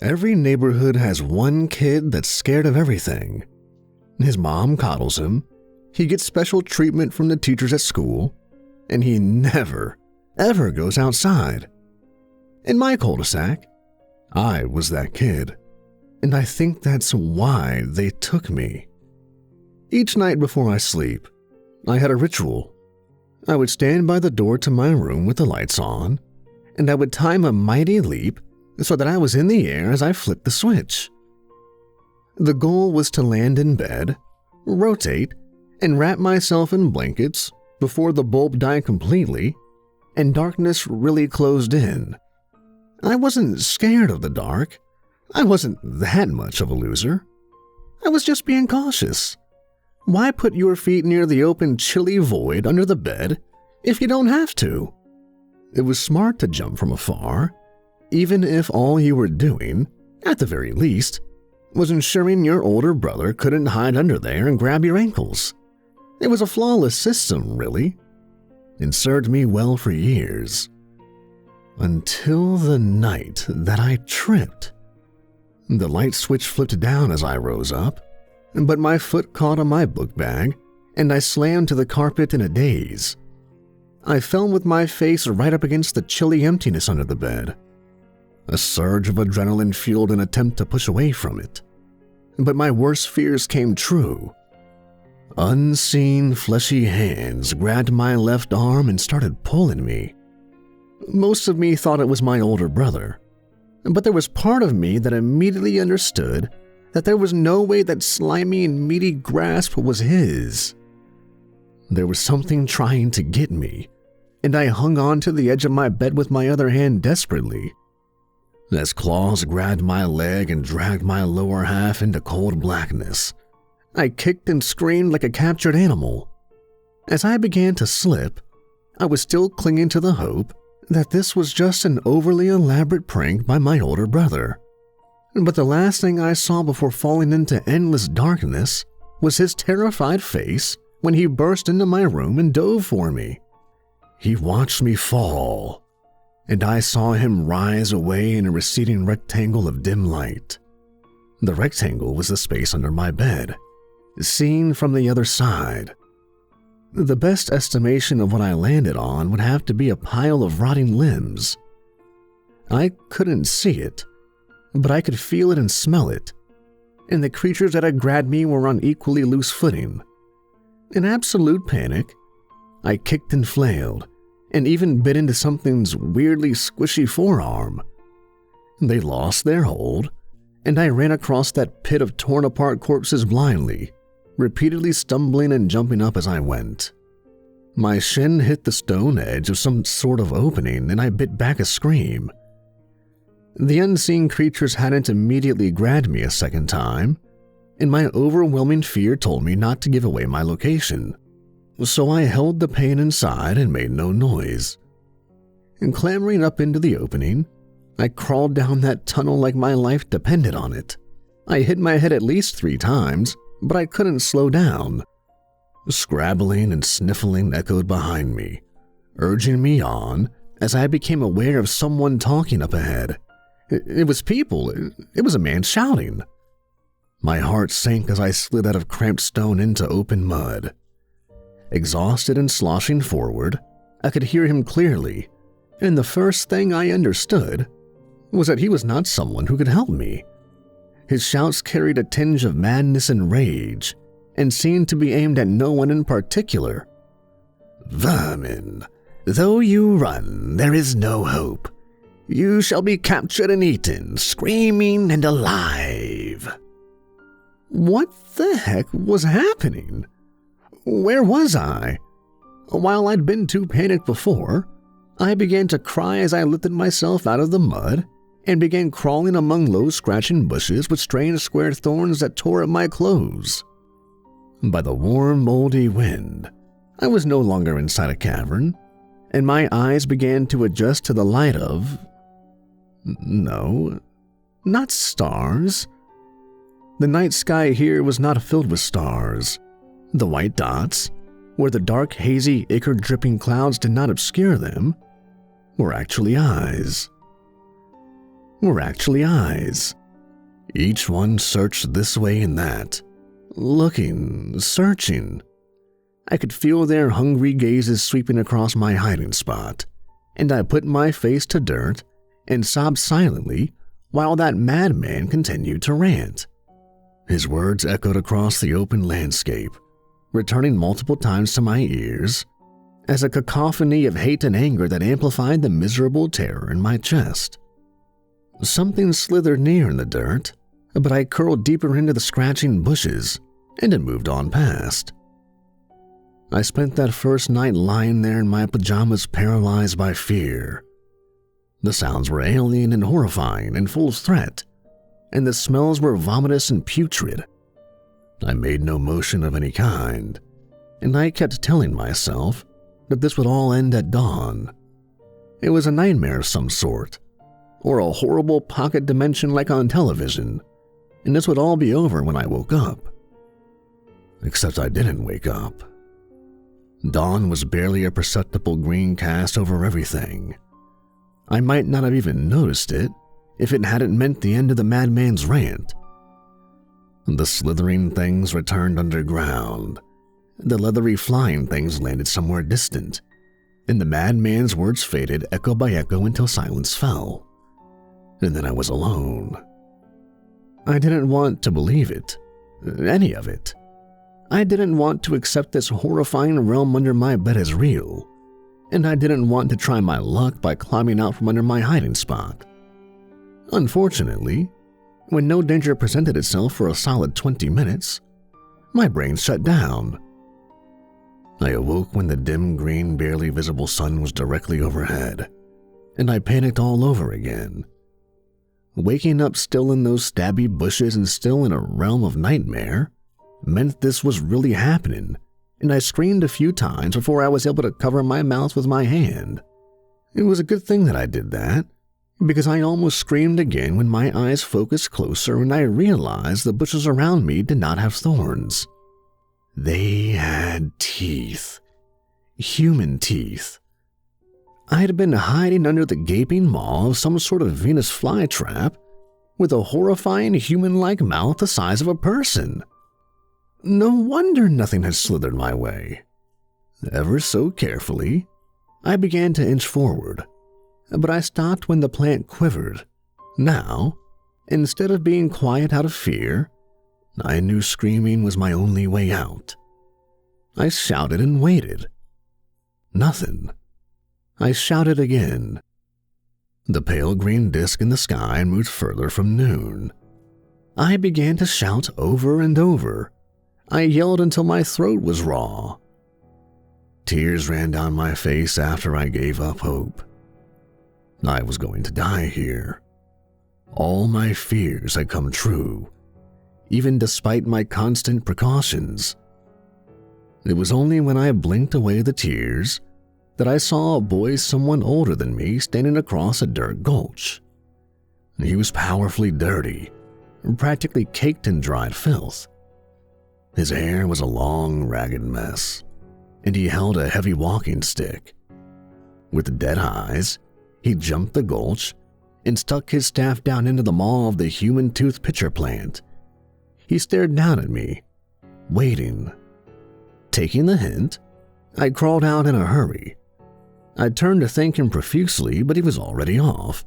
Every neighborhood has one kid that's scared of everything. His mom coddles him, he gets special treatment from the teachers at school, and he never, ever goes outside. In my cul-de-sac, I was that kid, and I think that's why they took me. Each night before I sleep, I had a ritual. I would stand by the door to my room with the lights on, and I would time a mighty leap so that I was in the air as I flipped the switch. The goal was to land in bed, rotate, and wrap myself in blankets before the bulb died completely and darkness really closed in. I wasn't scared of the dark. I wasn't that much of a loser. I was just being cautious. Why put your feet near the open, chilly void under the bed if you don't have to? It was smart to jump from afar, even if all you were doing, at the very least, was ensuring your older brother couldn't hide under there and grab your ankles. It was a flawless system, really, and served me well for years. Until the night that I tripped. The light switch flipped down as I rose up, but my foot caught on my book bag, and I slammed to the carpet in a daze. I fell with my face right up against the chilly emptiness under the bed. A surge of adrenaline fueled an attempt to push away from it. But my worst fears came true. Unseen, fleshy hands grabbed my left arm and started pulling me. Most of me thought it was my older brother, but there was part of me that immediately understood that there was no way that slimy and meaty grasp was his. There was something trying to get me, and I hung on to the edge of my bed with my other hand desperately. As claws grabbed my leg and dragged my lower half into cold blackness, I kicked and screamed like a captured animal. As I began to slip, I was still clinging to the hope that this was just an overly elaborate prank by my older brother. But the last thing I saw before falling into endless darkness was his terrified face when he burst into my room and dove for me. He watched me fall, and I saw him rise away in a receding rectangle of dim light. The rectangle was the space under my bed, seen from the other side. The best estimation of what I landed on would have to be a pile of rotting limbs. I couldn't see it, but I could feel it and smell it, and the creatures that had grabbed me were on equally loose footing. In absolute panic, I kicked and flailed, and even bit into something's weirdly squishy forearm. They lost their hold, and I ran across that pit of torn-apart corpses blindly, repeatedly stumbling and jumping up as I went. My shin hit the stone edge of some sort of opening, and I bit back a scream. The unseen creatures hadn't immediately grabbed me a second time, and my overwhelming fear told me not to give away my location. So I held the pain inside and made no noise. And clambering up into the opening, I crawled down that tunnel like my life depended on it. I hit my head at least 3 times, but I couldn't slow down. Scrabbling and sniffling echoed behind me, urging me on as I became aware of someone talking up ahead. It was people. It was a man shouting. My heart sank as I slid out of cramped stone into open mud. Exhausted and sloshing forward, I could hear him clearly, and the first thing I understood was that he was not someone who could help me. His shouts carried a tinge of madness and rage, and seemed to be aimed at no one in particular. "Vermin, though you run, there is no hope. You shall be captured and eaten, screaming and alive." What the heck was happening? Where was I? While I'd been too panicked before, I began to cry as I lifted myself out of the mud and began crawling among low scratching bushes with strange square thorns that tore at my clothes. By the warm, moldy wind, I was no longer inside a cavern, and my eyes began to adjust to the light of... No, not stars. The night sky here was not filled with stars. The white dots, where the dark, hazy, ichor-dripping clouds did not obscure them, were actually eyes. were actually eyes. Each one searched this way and that, looking, searching. I could feel their hungry gazes sweeping across my hiding spot, and I put my face to dirt and sobbed silently while that madman continued to rant. His words echoed across the open landscape, returning multiple times to my ears as a cacophony of hate and anger that amplified the miserable terror in my chest. Something slithered near in the dirt, but I curled deeper into the scratching bushes and it moved on past. I spent that first night lying there in my pajamas, paralyzed by fear. The sounds were alien and horrifying and full of threat, and the smells were vomitous and putrid. I made no motion of any kind, and I kept telling myself that this would all end at dawn. It was a nightmare of some sort, or a horrible pocket dimension like on television, and this would all be over when I woke up. Except I didn't wake up. Dawn was barely a perceptible green cast over everything. I might not have even noticed it if it hadn't meant the end of the madman's rant. The slithering things returned underground. The leathery flying things landed somewhere distant, and the madman's words faded echo by echo until silence fell. And then I was alone. I didn't want to believe it, any of it. I didn't want to accept this horrifying realm under my bed as real, and I didn't want to try my luck by climbing out from under my hiding spot. Unfortunately, when no danger presented itself for a solid 20 minutes, my brain shut down. I awoke when the dim green, barely visible sun was directly overhead, and I panicked all over again. Waking up still in those stabby bushes and still in a realm of nightmare meant this was really happening, and I screamed a few times before I was able to cover my mouth with my hand. It was a good thing that I did that, because I almost screamed again when my eyes focused closer and I realized the bushes around me did not have thorns. They had teeth. Human teeth. I had been hiding under the gaping maw of some sort of Venus flytrap with a horrifying human-like mouth the size of a person. No wonder nothing had slithered my way. Ever so carefully, I began to inch forward, but I stopped when the plant quivered. Now, instead of being quiet out of fear, I knew screaming was my only way out. I shouted and waited. Nothing. I shouted again. The pale green disk in the sky moved further from noon. I began to shout over and over. I yelled until my throat was raw. Tears ran down my face after I gave up hope. I was going to die here. All my fears had come true, even despite my constant precautions. It was only when I blinked away the tears that I saw a boy someone older than me standing across a dirt gulch. He was powerfully dirty, practically caked in dried filth. His hair was a long, ragged mess, and he held a heavy walking stick. With dead eyes, he jumped the gulch and stuck his staff down into the maw of the human tooth pitcher plant. He stared down at me, waiting. Taking the hint, I crawled out in a hurry. I turned to thank him profusely, but he was already off,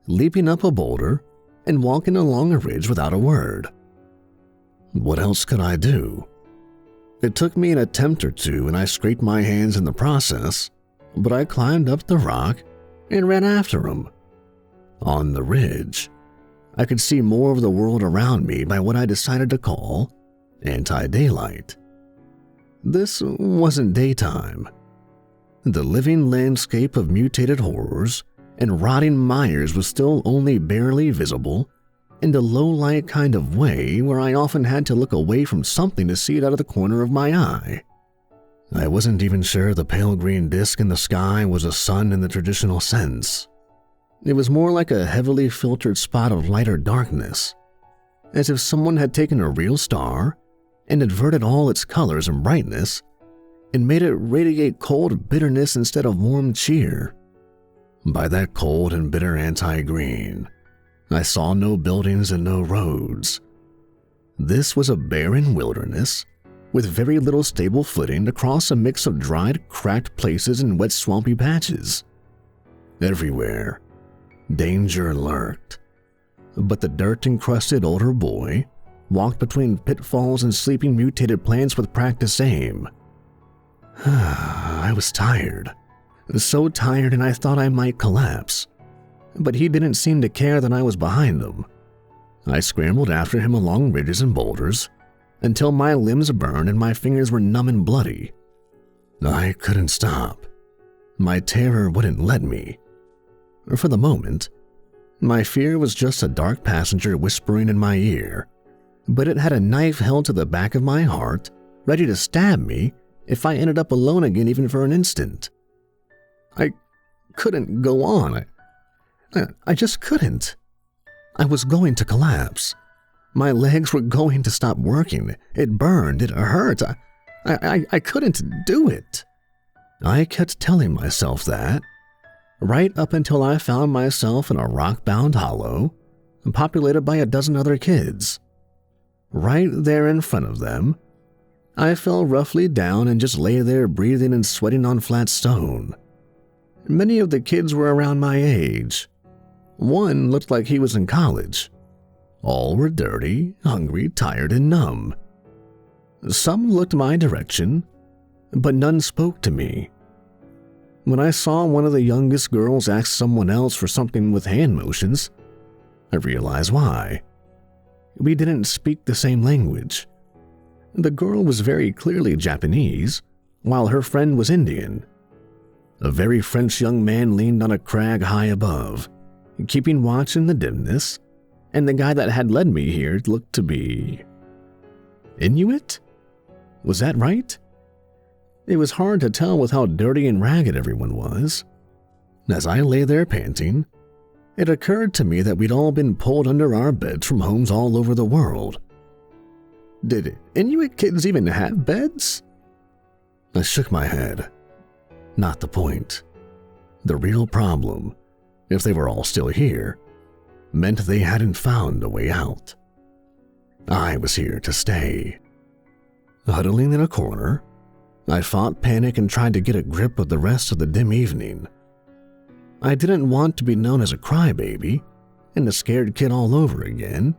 leaping up a boulder and walking along a ridge without a word. What else could I do? It took me an attempt or two and I scraped my hands in the process, but I climbed up the rock and ran after him. On the ridge, I could see more of the world around me by what I decided to call anti-daylight. This wasn't daytime. The living landscape of mutated horrors and rotting mires was still only barely visible in a low-light kind of way where I often had to look away from something to see it out of the corner of my eye. I wasn't even sure the pale green disk in the sky was a sun in the traditional sense. It was more like a heavily filtered spot of light or darkness, as if someone had taken a real star and inverted all its colors and brightness and made it radiate cold bitterness instead of warm cheer. By that cold and bitter anti-green, I saw no buildings and no roads. This was a barren wilderness with very little stable footing across a mix of dried, cracked places and wet, swampy patches. Everywhere, danger lurked, but the dirt-encrusted older boy walked between pitfalls and sleeping mutated plants with practiced aim. I was tired, so tired, and I thought I might collapse, but he didn't seem to care that I was behind him. I scrambled after him along ridges and boulders until my limbs burned and my fingers were numb and bloody. I couldn't stop. My terror wouldn't let me. For the moment, my fear was just a dark passenger whispering in my ear, but it had a knife held to the back of my heart, ready to stab me if I ended up alone again even for an instant. I couldn't go on. I just couldn't. I was going to collapse. My legs were going to stop working. It burned. It hurt. I couldn't do it. I kept telling myself that, right up until I found myself in a rock-bound hollow, populated by a dozen other kids. Right there in front of them, I fell roughly down and just lay there breathing and sweating on flat stone. Many of the kids were around my age. One looked like he was in college. All were dirty, hungry, tired, and numb. Some looked my direction, but none spoke to me. When I saw one of the youngest girls ask someone else for something with hand motions, I realized why. We didn't speak the same language. The girl was very clearly Japanese, while her friend was Indian. A very French young man leaned on a crag high above, keeping watch in the dimness, and the guy that had led me here looked to be Inuit? Was that right? It was hard to tell with how dirty and ragged everyone was. As I lay there panting, it occurred to me that we'd all been pulled under our beds from homes all over the world. Did Inuit kids even have beds? I shook my head. Not the point. The real problem, if they were all still here, meant they hadn't found a way out. I was here to stay. Huddling in a corner, I fought panic and tried to get a grip of the rest of the dim evening. I didn't want to be known as a crybaby and a scared kid all over again,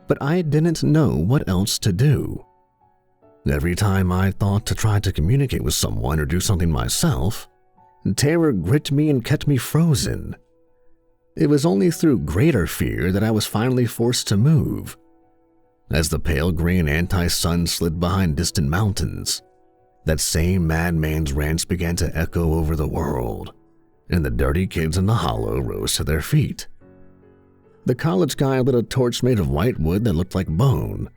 but I didn't know what else to do. Every time I thought to try to communicate with someone or do something myself, terror gripped me and kept me frozen. It was only through greater fear that I was finally forced to move. As the pale green anti-sun slid behind distant mountains, that same madman's rants began to echo over the world, and the dirty kids in the hollow rose to their feet. The college guy lit a torch made of white wood that looked like bone,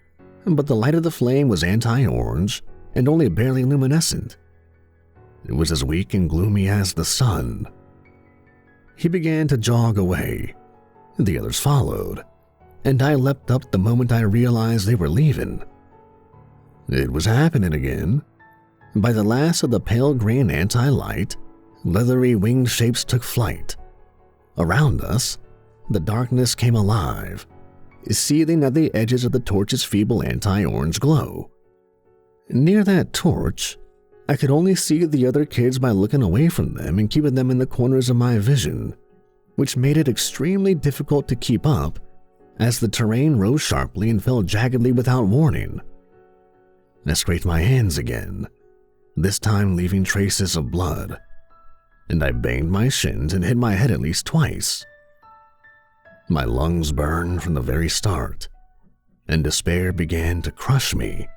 but the light of the flame was anti-orange and only barely luminescent. It was as weak and gloomy as the sun. He began to jog away. The others followed, and I leapt up the moment I realized they were leaving. It was happening again. By the last of the pale green anti-light, leathery winged shapes took flight. Around us, the darkness came alive, seething at the edges of the torch's feeble anti-orange glow. Near that torch, I could only see the other kids by looking away from them and keeping them in the corners of my vision, which made it extremely difficult to keep up as the terrain rose sharply and fell jaggedly without warning. I scraped my hands again, this time leaving traces of blood, and I banged my shins and hit my head at least twice. My lungs burned from the very start, and despair began to crush me.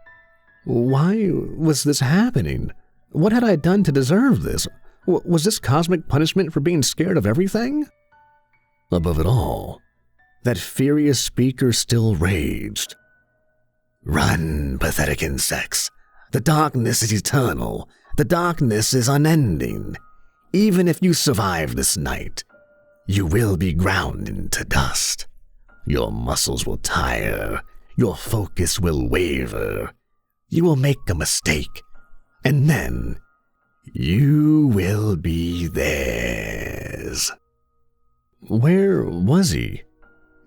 Why was this happening? What had I done to deserve this? Was this cosmic punishment for being scared of everything? Above it all, that furious speaker still raged. Run, pathetic insects. The darkness is eternal. The darkness is unending. Even if you survive this night, you will be ground into dust. Your muscles will tire. Your focus will waver. You will make a mistake, and then you will be theirs. Where was he?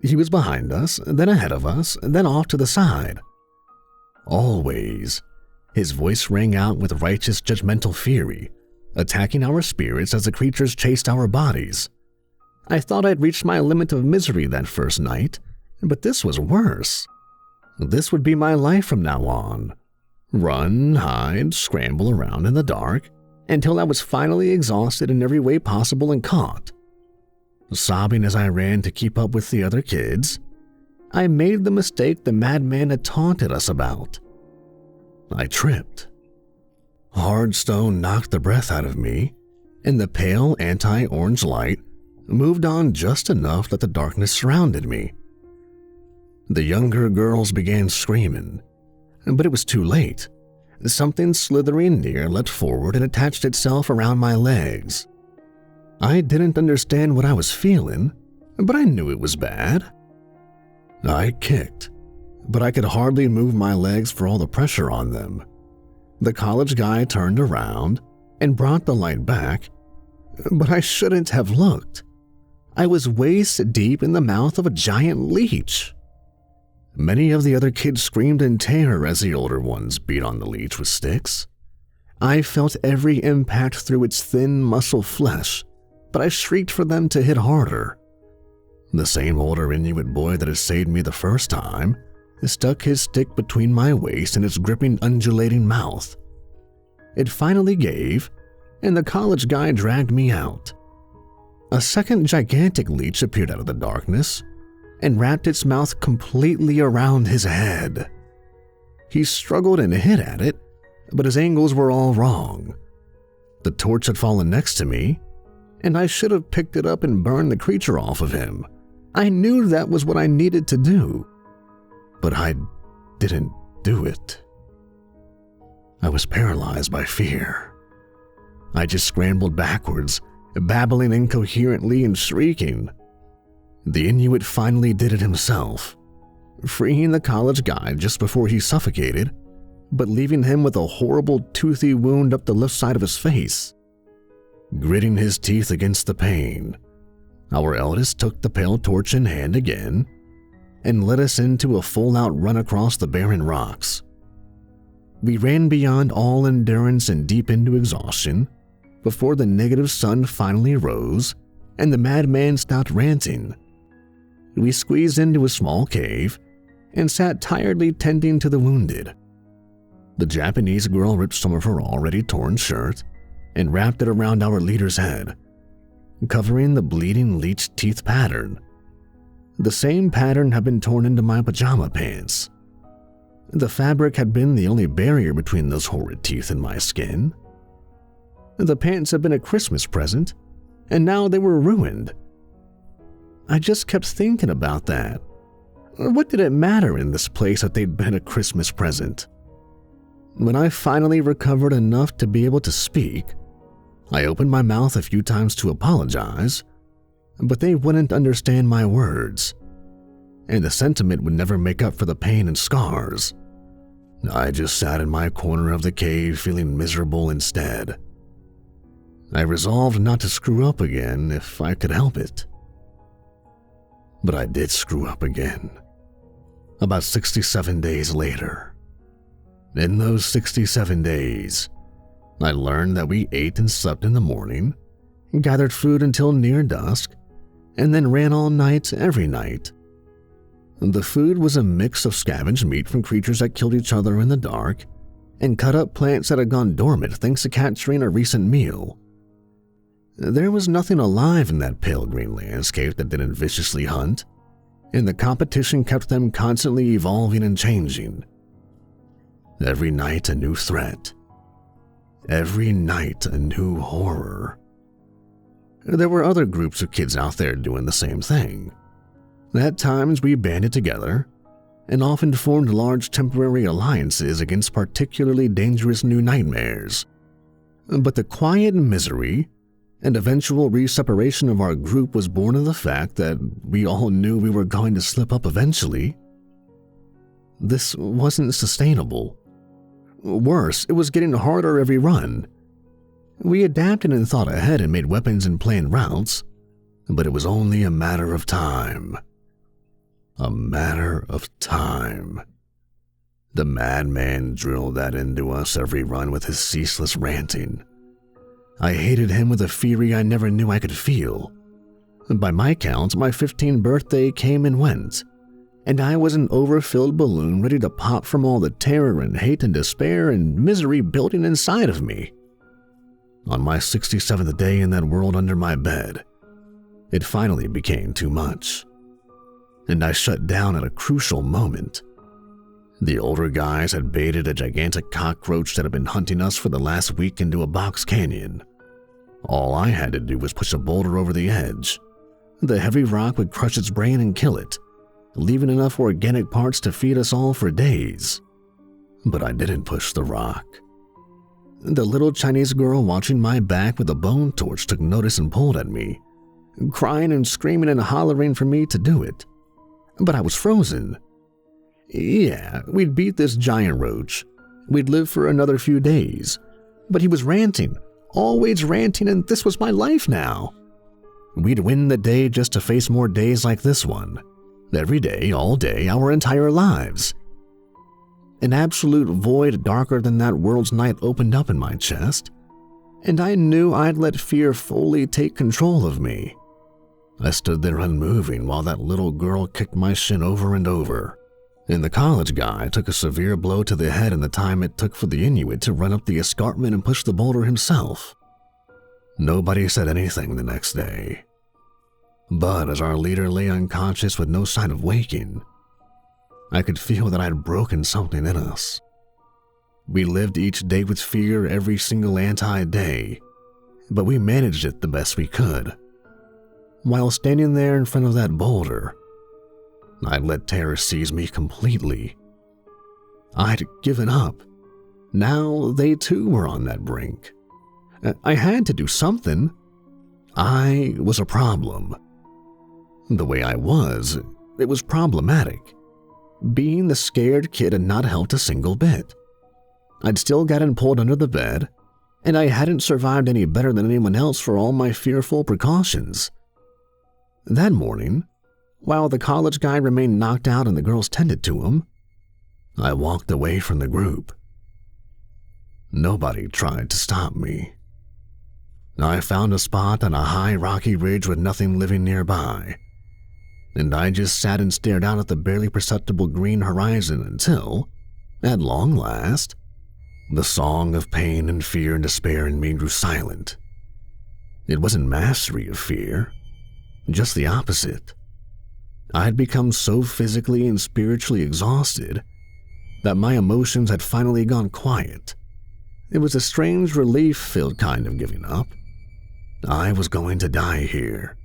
He was behind us, then ahead of us, then off to the side. Always, his voice rang out with righteous judgmental fury, attacking our spirits as the creatures chased our bodies. I thought I'd reached my limit of misery that first night, but this was worse. This would be my life from now on. Run, hide, scramble around in the dark until I was finally exhausted in every way possible and caught. Sobbing as I ran to keep up with the other kids, I made the mistake the madman had taunted us about. I tripped. Hard stone knocked the breath out of me, and the pale anti-orange light moved on just enough that the darkness surrounded me. The younger girls began screaming, but it was too late. Something slithering near leapt forward and attached itself around my legs. I didn't understand what I was feeling, but I knew it was bad. I kicked, but I could hardly move my legs for all the pressure on them. The college guy turned around and brought the light back, but I shouldn't have looked. I was waist deep in the mouth of a giant leech. Many of the other kids screamed in terror as the older ones beat on the leech with sticks. I felt every impact through its thin muscle flesh, but I shrieked for them to hit harder. The same older Inuit boy that had saved me the first time stuck his stick between my waist and its gripping, undulating mouth. It finally gave, and the college guy dragged me out. A second gigantic leech appeared out of the darkness and wrapped its mouth completely around his head. He struggled and hit at it, but his angles were all wrong. The torch had fallen next to me, and I should have picked it up and burned the creature off of him. I knew that was what I needed to do, but I didn't do it. I was paralyzed by fear. I just scrambled backwards, babbling incoherently and shrieking. The Inuit finally did it himself, freeing the college guy just before he suffocated, but leaving him with a horrible toothy wound up the left side of his face. Gritting his teeth against the pain, our eldest took the pale torch in hand again and led us into a full-out run across the barren rocks. We ran beyond all endurance and deep into exhaustion before the negative sun finally rose and the madman stopped ranting. We squeezed into a small cave and sat tiredly tending to the wounded. The Japanese girl ripped some of her already torn shirt and wrapped it around our leader's head, covering the bleeding leech teeth pattern. The same pattern had been torn into my pajama pants. The fabric had been the only barrier between those horrid teeth and my skin. The pants had been a Christmas present, and now they were ruined. I just kept thinking about that. What did it matter in this place that they'd been a Christmas present? When I finally recovered enough to be able to speak, I opened my mouth a few times to apologize, but they wouldn't understand my words, and the sentiment would never make up for the pain and scars. I just sat in my corner of the cave feeling miserable instead. I resolved not to screw up again if I could help it. But I did screw up again, about 67 days later. In those 67 days, I learned that we ate and slept in the morning, gathered food until near dusk, and then ran all night every night. The food was a mix of scavenged meat from creatures that killed each other in the dark and cut up plants that had gone dormant thanks to capturing a recent meal. There was nothing alive in that pale green landscape that didn't viciously hunt, and the competition kept them constantly evolving and changing. Every night a new threat. Every night a new horror. There were other groups of kids out there doing the same thing. At times we banded together and often formed large temporary alliances against particularly dangerous new nightmares. But the quiet misery and eventual re-separation of our group was born of the fact that we all knew we were going to slip up eventually. This wasn't sustainable. Worse, it was getting harder every run. We adapted and thought ahead and made weapons and planned routes, but it was only a matter of time. A matter of time. The madman drilled that into us every run with his ceaseless ranting. I hated him with a fury I never knew I could feel. By my count, my 15th birthday came and went, and I was an overfilled balloon ready to pop from all the terror and hate and despair and misery building inside of me. On my 67th day in that world under my bed, it finally became too much, and I shut down at a crucial moment. The older guys had baited a gigantic cockroach that had been hunting us for the last week into a box canyon. All I had to do was push a boulder over the edge. The heavy rock would crush its brain and kill it, leaving enough organic parts to feed us all for days. But I didn't push the rock. The little Chinese girl watching my back with a bone torch took notice and pulled at me, crying and screaming and hollering for me to do it. But I was frozen. Yeah, we'd beat this giant roach. We'd live for another few days. But he was ranting, always ranting, and this was my life now. We'd win the day just to face more days like this one. Every day, all day, our entire lives. An absolute void darker than that world's night opened up in my chest, and I knew I'd let fear fully take control of me. I stood there unmoving while that little girl kicked my shin over and over, and the college guy took a severe blow to the head in the time it took for the Inuit to run up the escarpment and push the boulder himself. Nobody said anything the next day. But as our leader lay unconscious with no sign of waking, I could feel that I'd broken something in us. We lived each day with fear every single anti-day, but we managed it the best we could. While standing there in front of that boulder, I'd let terror seize me completely. I'd given up. Now they too were on that brink. I had to do something. I was a problem. The way I was, it was problematic. Being the scared kid had not helped a single bit. I'd still gotten pulled under the bed, and I hadn't survived any better than anyone else for all my fearful precautions. That morning, while the college guy remained knocked out and the girls tended to him, I walked away from the group. Nobody tried to stop me. I found a spot on a high rocky ridge with nothing living nearby, and I just sat and stared out at the barely perceptible green horizon until, at long last, the song of pain and fear and despair in me grew silent. It wasn't mastery of fear, just the opposite. I had become so physically and spiritually exhausted that my emotions had finally gone quiet. It was a strange relief-filled kind of giving up. I was going to die here,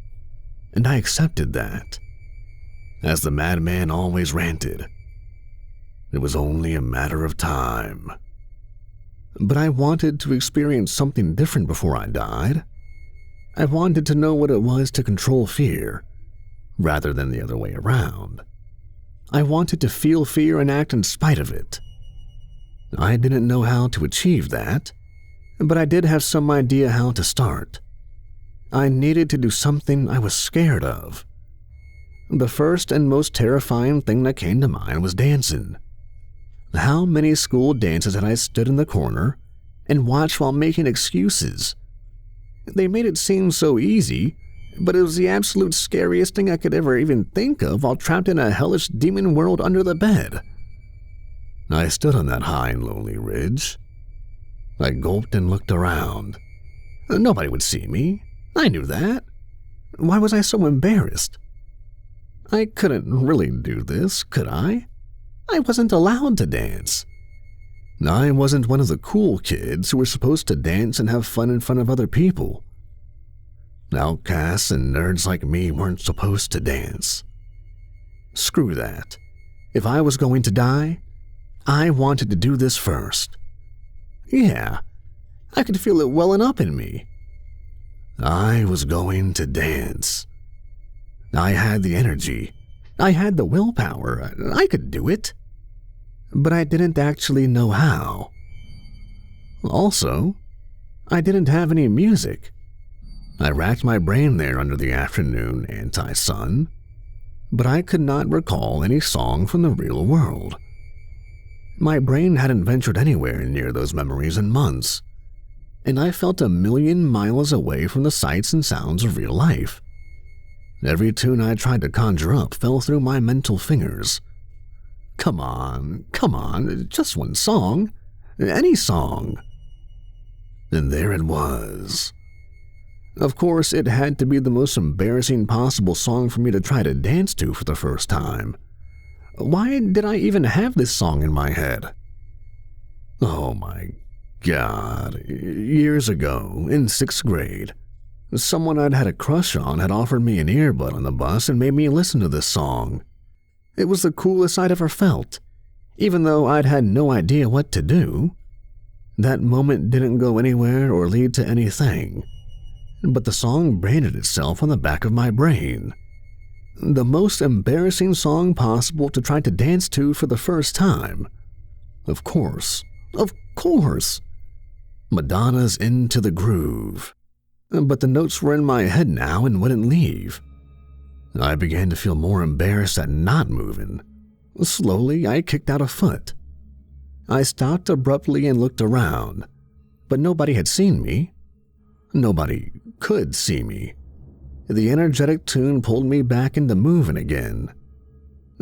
and I accepted that. As the madman always ranted, it was only a matter of time. But I wanted to experience something different before I died. I wanted to know what it was to control fear, rather than the other way around. I wanted to feel fear and act in spite of it. I didn't know how to achieve that, but I did have some idea how to start. I needed to do something I was scared of. The first and most terrifying thing that came to mind was dancing. How many school dances had I stood in the corner and watched while making excuses? They made it seem so easy, but it was the absolute scariest thing I could ever even think of while trapped in a hellish demon world under the bed. I stood on that high and lonely ridge. I gulped and looked around. Nobody would see me. I knew that. Why was I so embarrassed? I couldn't really do this, could I? I wasn't allowed to dance. I wasn't one of the cool kids who were supposed to dance and have fun in front of other people. Outcasts and nerds like me weren't supposed to dance. Screw that. If I was going to die, I wanted to do this first. Yeah, I could feel it welling up in me. I was going to dance. I had the energy. I had the willpower. I could do it. But I didn't actually know how. Also, I didn't have any music. I racked my brain there under the afternoon anti-sun. but I could not recall any song from the real world. My brain hadn't ventured anywhere near those memories in months, and I felt a million miles away from the sights and sounds of real life. Every tune I tried to conjure up fell through my mental fingers. Come on, just one song. Any song. And there it was. Of course, it had to be the most embarrassing possible song for me to try to dance to for the first time. Why did I even have this song in my head? Oh my God. Years ago, in 6th grade, someone I'd had a crush on had offered me an earbud on the bus and made me listen to this song. It was the coolest I'd ever felt, even though I'd had no idea what to do. That moment didn't go anywhere or lead to anything, but the song branded itself on the back of my brain. The most embarrassing song possible to try to dance to for the first time. Of course. Madonna's Into the Groove. But the notes were in my head now and wouldn't leave. I began to feel more embarrassed at not moving. Slowly, I kicked out a foot. I stopped abruptly and looked around, but nobody had seen me. Nobody could see me. The energetic tune pulled me back into moving again.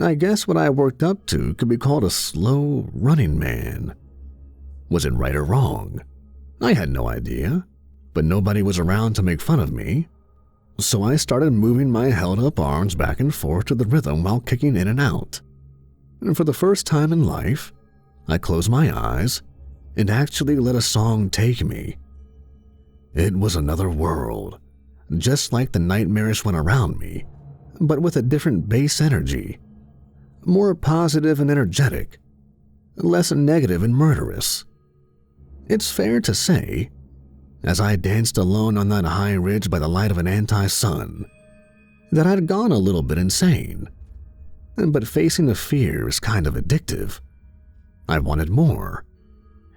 I guess what I worked up to could be called a slow running man. Was it right or wrong? I had no idea, but nobody was around to make fun of me. So I started moving my held-up arms back and forth to the rhythm while kicking in and out. And for the first time in life, I closed my eyes and actually let a song take me. It was another world, just like the nightmarish one around me, but with a different bass energy. More positive and energetic, less negative and murderous. It's fair to say, as I danced alone on that high ridge by the light of an anti-sun, that I'd gone a little bit insane. But facing the fear is kind of addictive. I wanted more.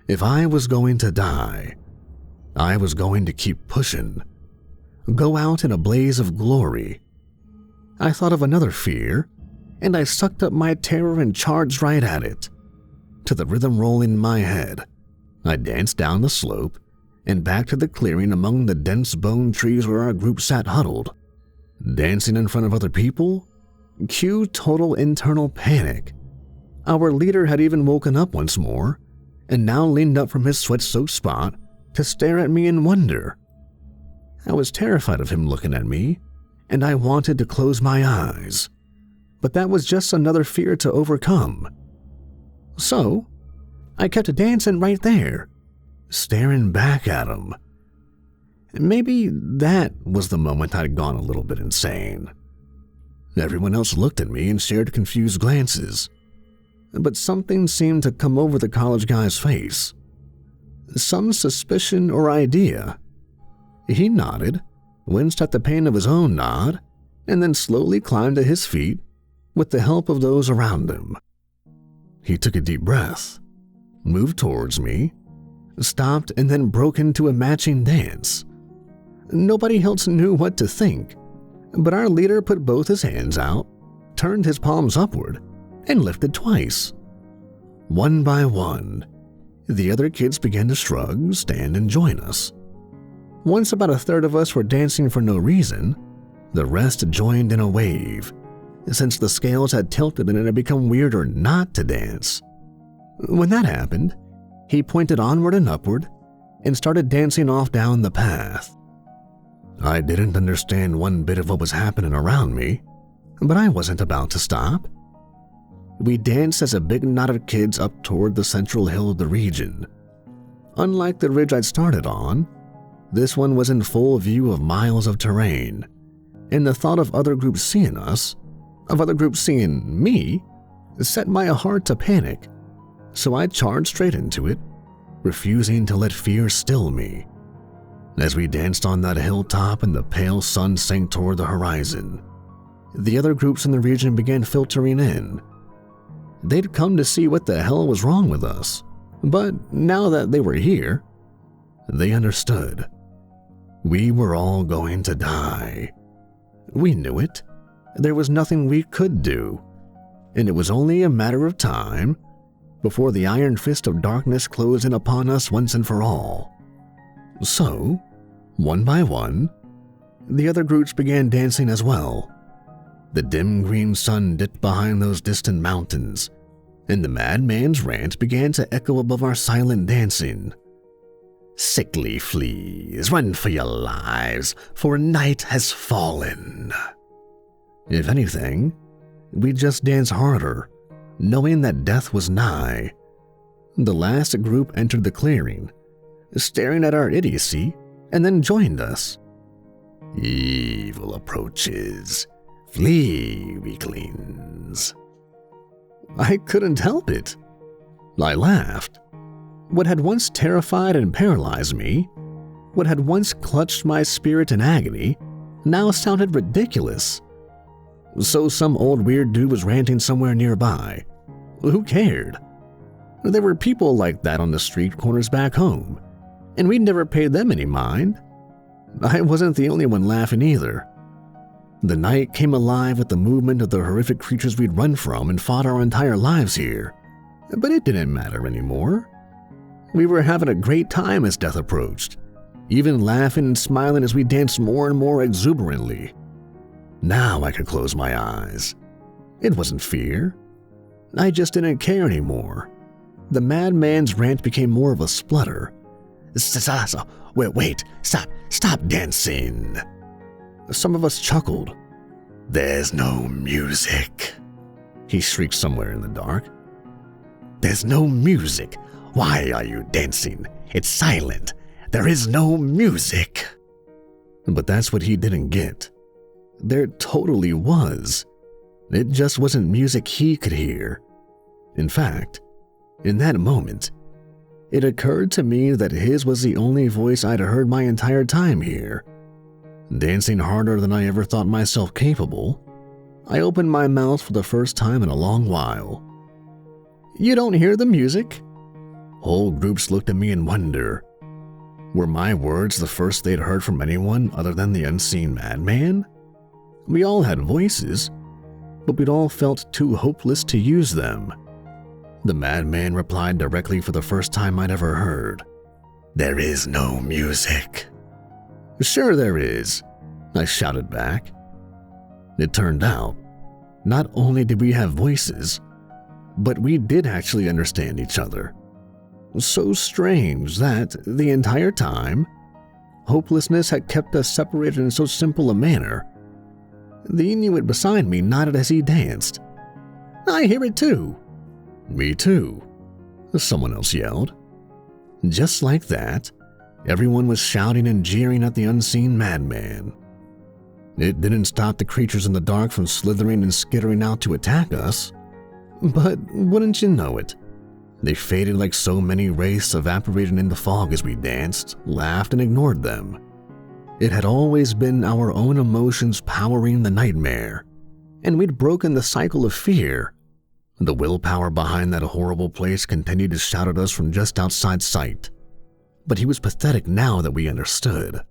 If I was going to die, I was going to keep pushing. Go out in a blaze of glory. I thought of another fear, and I sucked up my terror and charged right at it. To the rhythm rolling in my head, I danced down the slope and back to the clearing among the dense bone trees where our group sat huddled. Dancing in front of other people? Cue total internal panic. Our leader had even woken up once more, and now leaned up from his sweat-soaked spot to stare at me in wonder. I was terrified of him looking at me, and I wanted to close my eyes. But that was just another fear to overcome. So, I kept dancing right there, staring back at him. Maybe that was the moment I'd gone a little bit insane. Everyone else looked at me and shared confused glances, but something seemed to come over the college guy's face. Some suspicion or idea. He nodded, winced at the pain of his own nod, and then slowly climbed to his feet with the help of those around him. He took a deep breath, moved towards me, stopped, and then broke into a matching dance. Nobody else knew what to think, but our leader put both his hands out, turned his palms upward, and lifted twice. One by one, the other kids began to shrug, stand, and join us. Once about a third of us were dancing for no reason, the rest joined in a wave, since the scales had tilted and it had become weirder not to dance. When that happened, he pointed onward and upward and started dancing off down the path. I didn't understand one bit of what was happening around me, but I wasn't about to stop. We danced as a big knot of kids up toward the central hill of the region. Unlike the ridge I'd started on, this one was in full view of miles of terrain, and the thought of other groups seeing us, of other groups seeing me, set my heart to panic, so I charged straight into it, refusing to let fear still me. As we danced on that hilltop and the pale sun sank toward the horizon, the other groups in the region began filtering in. They'd come to see what the hell was wrong with us, but now that they were here, they understood. We were all going to die. We knew it. there was nothing we could do, and it was only a matter of time before the iron fist of darkness closed in upon us once and for all. So, one by one, the other groups began dancing as well. The dim green sun dipped behind those distant mountains, and the madman's rant began to echo above our silent dancing. "Sickly fleas, run for your lives, for night has fallen." If anything, we just danced harder, knowing that death was nigh. The last group entered the clearing, staring at our idiocy, and then joined us. "Evil approaches. Flee, weaklings." I couldn't help it. I laughed. What had once terrified and paralyzed me, what had once clutched my spirit in agony, now sounded ridiculous. So some old weird dude was ranting somewhere nearby. Who cared? There were people like that on the street corners back home, and we never paid them any mind. I wasn't the only one laughing either. The night came alive with the movement of the horrific creatures we'd run from and fought our entire lives here, but it didn't matter anymore. We were having a great time as death approached, even laughing and smiling as we danced more and more exuberantly. Now I could close my eyes. It wasn't fear. I just didn't care anymore. The madman's rant became more of a splutter. Wait, stop dancing." Some of us chuckled. "There's no music," he shrieked somewhere in the dark. "There's no music. Why are you dancing? It's silent. There is no music." But that's what he didn't get. There totally was. It just wasn't music he could hear. In fact, in that moment, it occurred to me that his was the only voice I'd heard my entire time here. Dancing harder than I ever thought myself capable, I opened my mouth for the first time in a long while. "You don't hear the music?" Whole groups looked at me in wonder. Were my words the first they'd heard from anyone other than the unseen madman? We all had voices, but we'd all felt too hopeless to use them. The madman replied directly for the first time I'd ever heard. "There is no music." "Sure there is," I shouted back. It turned out, not only did we have voices, but we did actually understand each other. So strange that, the entire time, hopelessness had kept us separated in so simple a manner. The Inuit beside me nodded as he danced. "I hear it too." "Me too," someone else yelled. Just like that, everyone was shouting and jeering at the unseen madman. It didn't stop the creatures in the dark from slithering and skittering out to attack us. But wouldn't you know it, they faded like so many wraiths evaporated in the fog as we danced, laughed, and ignored them. It had always been our own emotions powering the nightmare, and we'd broken the cycle of fear. The willpower behind that horrible place continued to shout at us from just outside sight. But he was pathetic now that we understood.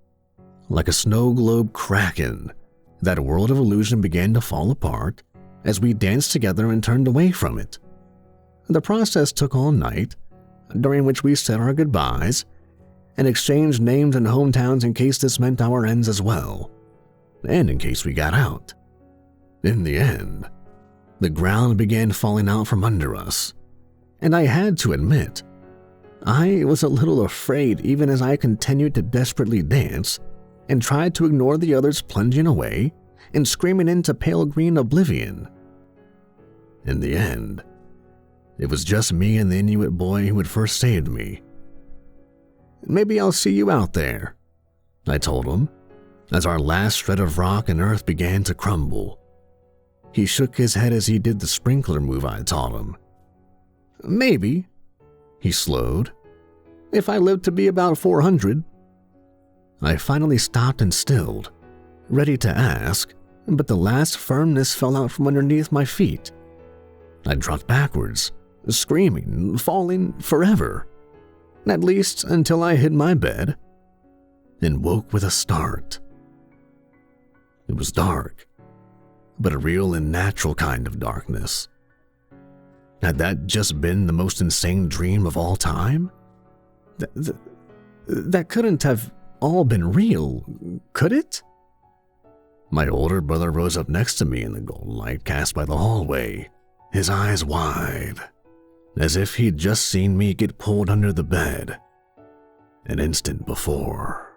Like a snow globe cracking, that world of illusion began to fall apart as we danced together and turned away from it. The process took all night, during which we said our goodbyes and exchanged names and hometowns in case this meant our ends as well, and in case we got out. In the end, the ground began falling out from under us, and I had to admit, I was a little afraid even as I continued to desperately dance and tried to ignore the others plunging away and screaming into pale green oblivion. In the end, it was just me and the Inuit boy who had first saved me. "Maybe I'll see you out there," I told him, as our last shred of rock and earth began to crumble. He shook his head as he did the sprinkler move I taught him. "Maybe," he slowed, "if I live to be about 400. I finally stopped and stilled, ready to ask, but the last firmness fell out from underneath my feet. I dropped backwards, screaming, falling forever, at least until I hit my bed and woke with a start. It was dark. but a real and natural kind of darkness. Had that just been the most insane dream of all time? That couldn't have all been real, could it? My older brother rose up next to me in the golden light cast by the hallway, his eyes wide, as if he'd just seen me get pulled under the bed an instant before.